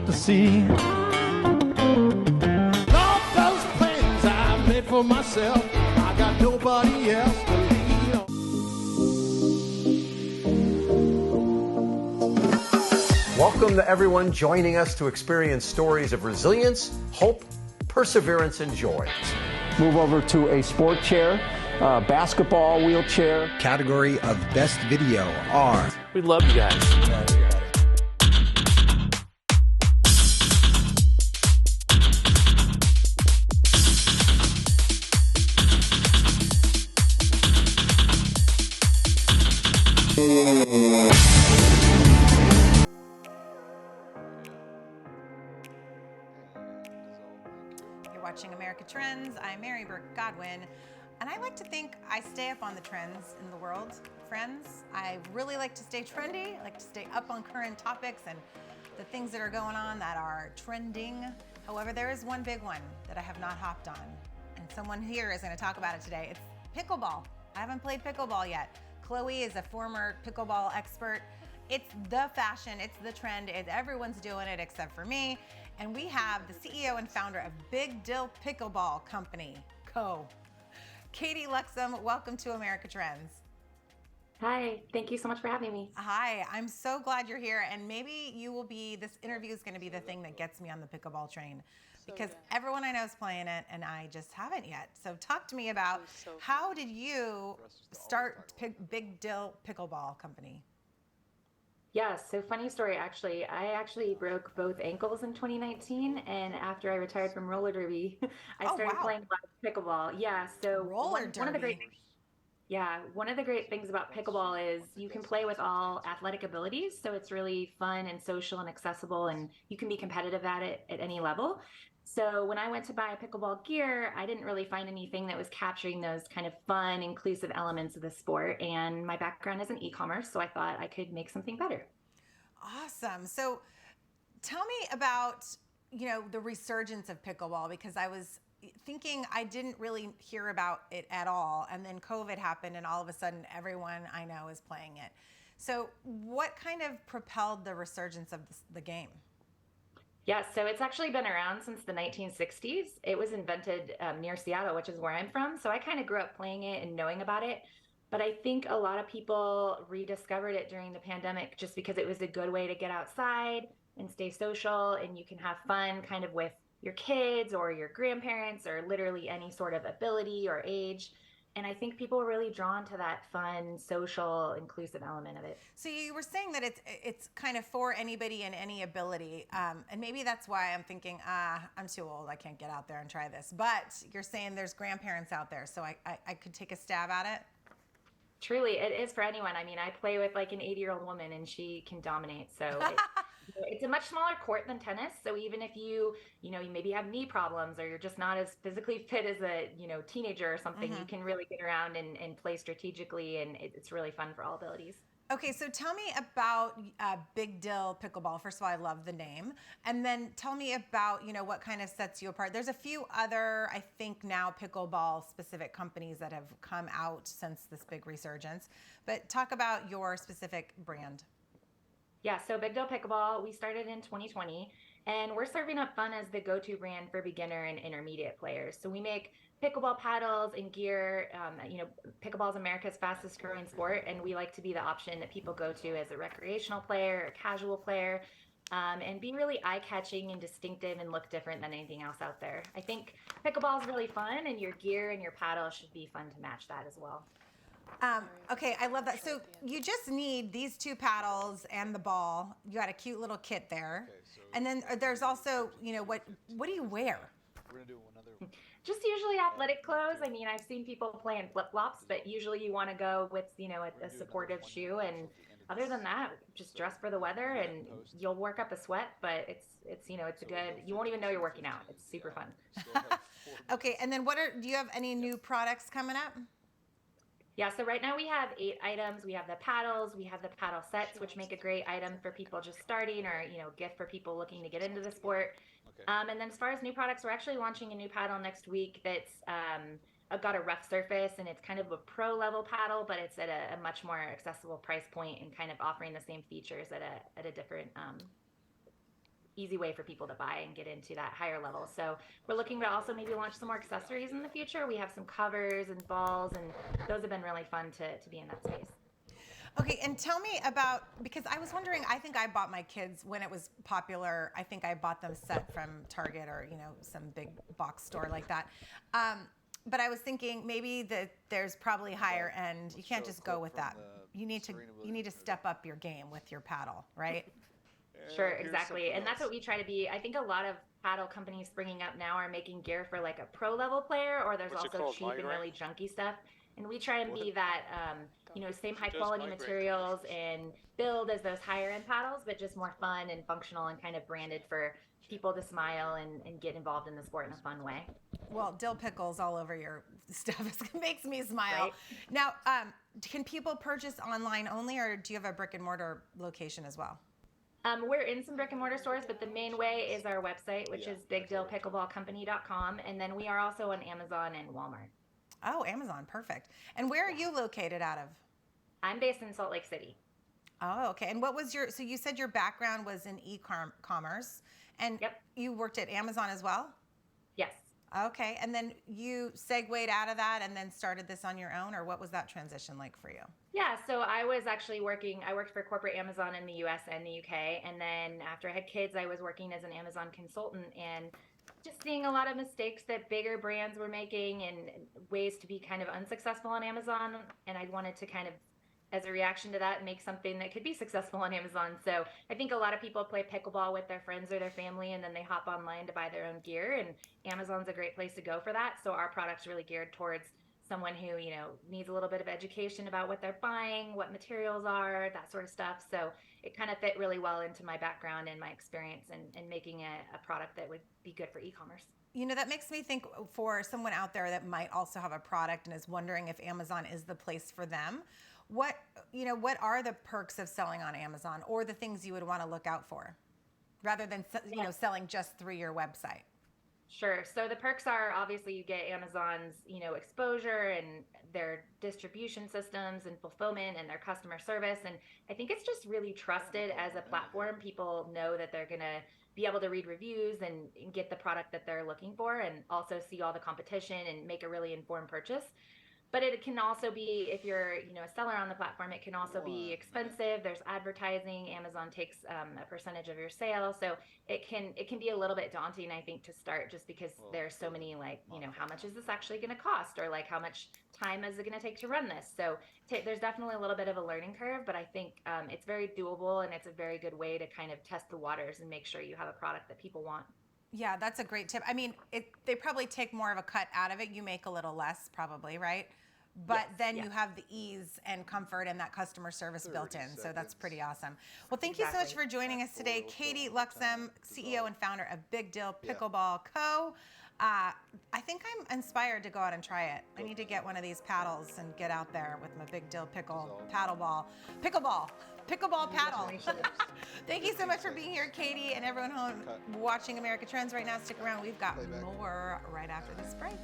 got to see. All those plans I made for myself, I got nobody else to lean on. Welcome to everyone joining us to experience stories of resilience, hope, perseverance, and joy. Move over to a sport chair, basketball wheelchair. Category of Best Video are... We love you guys. You're watching America Trends. I'm Mary Burt-Godwin, and I like to think I stay up on the trends in the world. Friends, I really like to stay trendy. I like to stay up on current topics and the things that are going on that are trending. However, there is one big one that I have not hopped on, and someone here is going to talk about it today. It's pickleball. I haven't played pickleball yet. Chloe is a former pickleball expert. It's the fashion, it's the trend, everyone's doing it except for me. And we have the CEO and founder of Big Dill Pickleball Company, Katy Luxem. Welcome to America Trends. Hi, thank you so much for having me. Hi, I'm so glad you're here, and maybe this interview is gonna be the thing that gets me on the pickleball train, because everyone I know is playing it and I just haven't yet. So talk to me about how did you start Big Dill Pickleball Company? Yeah, so funny story actually. I actually broke both ankles in 2019, and after I retired from roller derby, I started playing a lot of pickleball. Yeah, so one of the great things about pickleball is you can play with all athletic abilities, so it's really fun and social and accessible, and you can be competitive at it at any level. So when I went to buy pickleball gear, I didn't really find anything that was capturing those kind of fun, inclusive elements of the sport. And my background is in e-commerce, so I thought I could make something better. Awesome. So tell me about, the resurgence of pickleball, because I was thinking I didn't really hear about it at all. And then COVID happened and all of a sudden everyone I know is playing it. So what kind of propelled the resurgence of the game? Yeah, so it's actually been around since the 1960s. It was invented near Seattle, which is where I'm from. So I kind of grew up playing it and knowing about it. But I think a lot of people rediscovered it during the pandemic just because it was a good way to get outside and stay social, and you can have fun kind of with your kids or your grandparents or literally any sort of ability or age. And I think people are really drawn to that fun, social, inclusive element of it. So you were saying that it's kind of for anybody and any ability. And maybe that's why I'm thinking, I'm too old. I can't get out there and try this. But you're saying there's grandparents out there, so I could take a stab at it? Truly, it is for anyone. I mean, I play with like an 80-year-old woman and she can dominate. So it's a much smaller court than tennis. So even if you maybe have knee problems or you're just not as physically fit as a, teenager or something, you can really get around and play strategically, and it's really fun for all abilities. Okay, so tell me about Big Dill Pickleball. First of all, I love the name. And then tell me about, what kind of sets you apart. There's a few other, I think now, pickleball specific companies that have come out since this big resurgence. But talk about your specific brand. Yeah, so Big Dill Pickleball, we started in 2020, and we're serving up fun as the go-to brand for beginner and intermediate players. So we make pickleball paddles and gear. Pickleball is America's fastest growing sport, and we like to be the option that people go to as a recreational player, a casual player, and be really eye-catching and distinctive and look different than anything else out there. I think pickleball is really fun, and your gear and your paddle should be fun to match that as well. Okay, I love that. So you just need these two paddles and the ball. You got a cute little kit there. And then there's also, what do you wear? We're gonna do another. Just usually athletic clothes. I mean, I've seen people play in flip-flops, but usually you want to go with, a supportive shoe. And other than that, just dress for the weather, and you'll work up a sweat, but it's a good, you won't even know you're working out. It's super fun. Okay, and then do you have any new products coming up? Yeah, so right now we have 8 items. We have the paddles, we have the paddle sets, which make a great item for people just starting, or gift for people looking to get into the sport. And then as far as new products, we're actually launching a new paddle next week that's got a rough surface, and it's kind of a pro level paddle, but it's at a much more accessible price point and kind of offering the same features at a different easy way for people to buy and get into that higher level. So we're looking to also maybe launch some more accessories in the future. We have some covers and balls, and those have been really fun to be in that space. Okay, and tell me about, because I was wondering, I think I bought my kids when it was popular. I think I bought them set from Target or, you know, some big box store like that. But I was thinking maybe that there's probably higher end. You can't just go with that. You need to step up your game with your paddle, right? Sure, exactly. And that's what we try to be. I think a lot of paddle companies springing up now are making gear for like a pro level player, or there's also cheap and really junky stuff. And we try and be that, you know, same high quality materials and build as those higher end paddles, but just more fun and functional and kind of branded for people to smile and get involved in the sport in a fun way. Well, dill pickles all over your stuff makes me smile. Right? Now, can people purchase online only, or do you have a brick and mortar location as well? We're in some brick and mortar stores, but the main way is our website, which is bigdillpickleballcompany.com. And then we are also on Amazon and Walmart. Oh, Amazon, perfect. And where are you located out of? I'm based in Salt Lake City. Oh, okay. And what was so you said your background was in e-commerce, and you worked at Amazon as well? Yes. Okay. And then you segued out of that and then started this on your own, or what was that transition like for you? Yeah, so I was actually I worked for corporate Amazon in the US and the UK. And then after I had kids, I was working as an Amazon consultant and just seeing a lot of mistakes that bigger brands were making and ways to be kind of unsuccessful on Amazon. And I wanted to kind of, as a reaction to that, make something that could be successful on Amazon. So I think a lot of people play pickleball with their friends or their family, and then they hop online to buy their own gear. And Amazon's a great place to go for that. So our product's really geared towards someone who, you know, needs a little bit of education about what they're buying, what materials are, that sort of stuff. So it kind of fit really well into my background and my experience and making a product that would be good for e-commerce. You know, that makes me think for someone out there that might also have a product and is wondering if Amazon is the place for them. What are the perks of selling on Amazon, or the things you would want to look out for rather than, you know, selling just through your website? Sure. So the perks are obviously you get Amazon's, you know, exposure and their distribution systems and fulfillment and their customer service. And I think it's just really trusted as a platform. People know that they're going to be able to read reviews and get the product that they're looking for, and also see all the competition and make a really informed purchase. But it can also be, if you're, you know, a seller on the platform, it can also be expensive. There's advertising. Amazon takes a percentage of your sale, so it can be a little bit daunting, I think, to start, just because there's so many, like, you know, how much is this actually going to cost, or like how much time is it going to take to run this? So there's definitely a little bit of a learning curve, but I think it's very doable, and it's a very good way to kind of test the waters and make sure you have a product that people want. Yeah, that's a great tip. I mean, they probably take more of a cut out of it. You make a little less, probably, right? But then you have the ease and comfort and that customer service built in. So that's pretty awesome. Well, thank you so much for joining us today. Katy Luxem, CEO and founder of Big Dill Pickleball Co. I think I'm inspired to go out and try it. I need to get one of these paddles and get out there with my Big Dill pickleball paddle. Thank you so much for being here, Katy, and everyone home watching America Trends right now. Stick around. We've got more right after this break.